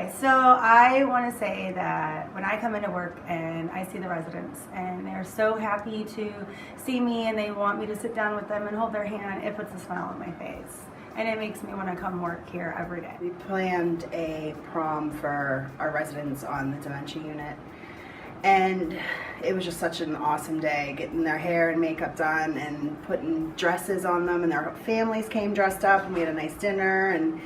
Okay, so I want to say that when I come into work and I see the residents and they're so happy to see me and they want me to sit down with them and hold their hand, it puts a smile on my face. And it makes me want to come work here every day. We planned a prom for our residents on the dementia unit. And it was just such an awesome day, getting their hair and makeup done and putting dresses on them, and their families came dressed up and we had a nice dinner, and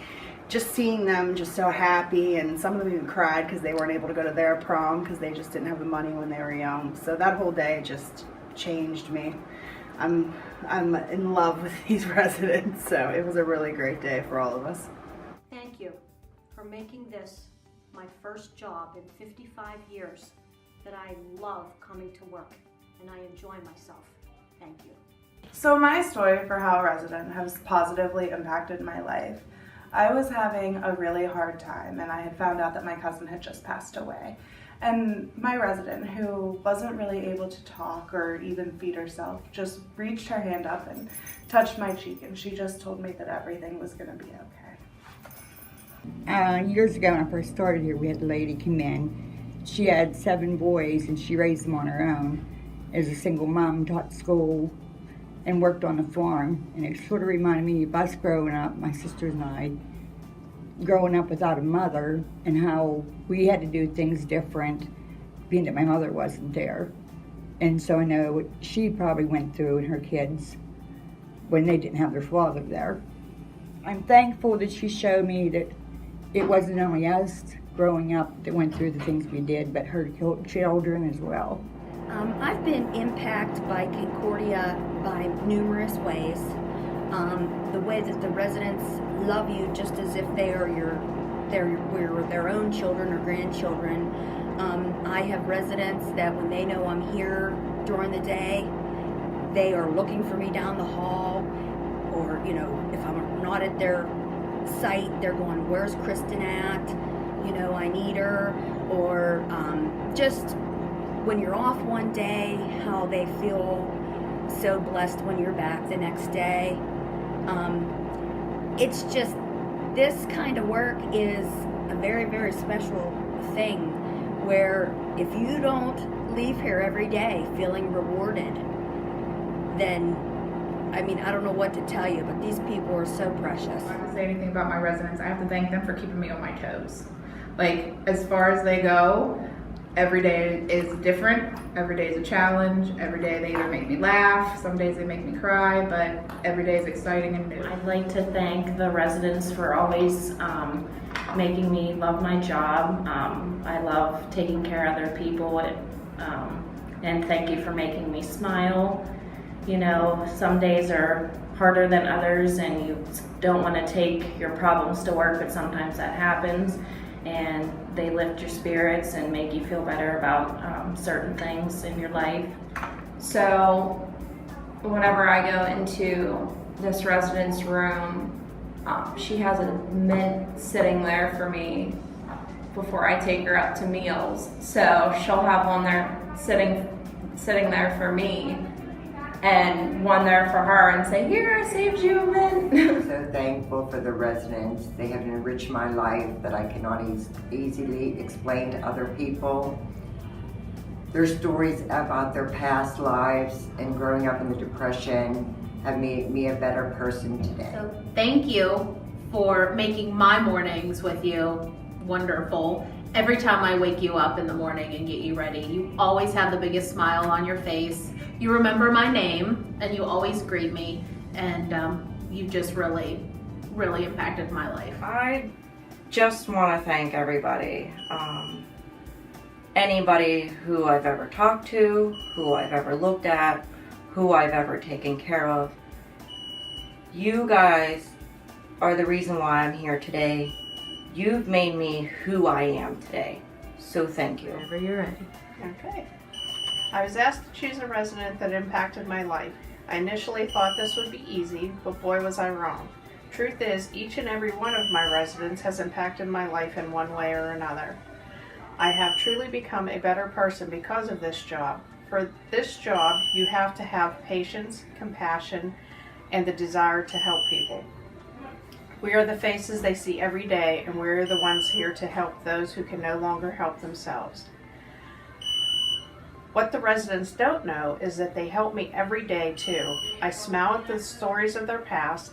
just seeing them just so happy, and some of them even cried because they weren't able to go to their prom because they just didn't have the money when they were young. So that whole day just changed me. I'm in love with these residents, so it was a really great day for all of us. Thank you for making this my first job in 55 years that I love coming to work and I enjoy myself. Thank you. So my story for how a resident has positively impacted my life. I was having a really hard time and I had found out that my cousin had just passed away. And my resident, who wasn't really able to talk or even feed herself, just reached her hand up and touched my cheek, and she just told me that everything was going to be okay. Years ago when I first started here, we had a lady come in. She had 7 boys and she raised them on her own. As a single mom, taught school and worked on the farm. And it sort of reminded me of us growing up, my sisters and I, growing up without a mother, and how we had to do things different, being that my mother wasn't there. And so I know what she probably went through and her kids when they didn't have their father there. I'm thankful that she showed me that it wasn't only us growing up that went through the things we did, but her children as well. I've been impacted by Concordia by numerous ways. The way that the residents love you just as if they are their own children or grandchildren. I have residents that when they know I'm here during the day, they are looking for me down the hall, or if I'm not at their site, they're going, "Where's Kristen at? I need her." Or just when you're off one day, how they feel so blessed when you're back the next day. It's just, this kind of work is a very, very special thing, where if you don't leave here every day feeling rewarded, then I don't know what to tell you, but these people are so precious. If I have to say anything about my residents, I have to thank them for keeping me on my toes. Like, as far as they go, every day is different. Every day is a challenge. Every day they either make me laugh, some days they make me cry, but every day is exciting and new. I'd like to thank the residents for always making me love my job. I love taking care of other people, and thank you for making me smile. Some days are harder than others and you don't want to take your problems to work, but sometimes that happens, and they lift your spirits and make you feel better about certain things in your life. So whenever I go into this resident's room, she has a mint sitting there for me before I take her up to meals. So she'll have one there sitting there for me, and one there for her, and say, "Here, I saved you a mint." I'm so thankful for the residents. They have enriched my life that I cannot easily explain to other people. Their stories about their past lives and growing up in the Depression have made me a better person today. So thank you for making my mornings with you wonderful. Every time I wake you up in the morning and get you ready, you always have the biggest smile on your face. You remember my name and you always greet me, and you just really, really impacted my life. I just want to thank everybody. Anybody who I've ever talked to, who I've ever looked at, who I've ever taken care of. You guys are the reason why I'm here today. You've made me who I am today. So thank you. Whenever you're ready. Okay. I was asked to choose a resident that impacted my life. I initially thought this would be easy, but boy was I wrong. Truth is, each and every one of my residents has impacted my life in one way or another. I have truly become a better person because of this job. For this job, you have to have patience, compassion, and the desire to help people. We are the faces they see every day, and we're the ones here to help those who can no longer help themselves. What the residents don't know is that they help me every day too. I smile at the stories of their past,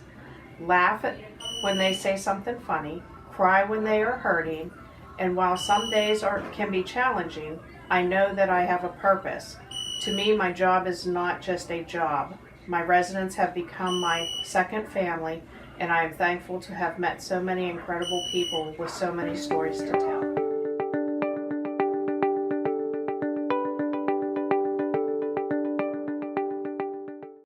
laugh at when they say something funny, cry when they are hurting, and while some days can be challenging, I know that I have a purpose. To me, my job is not just a job. My residents have become my second family, and I am thankful to have met so many incredible people with so many stories to tell.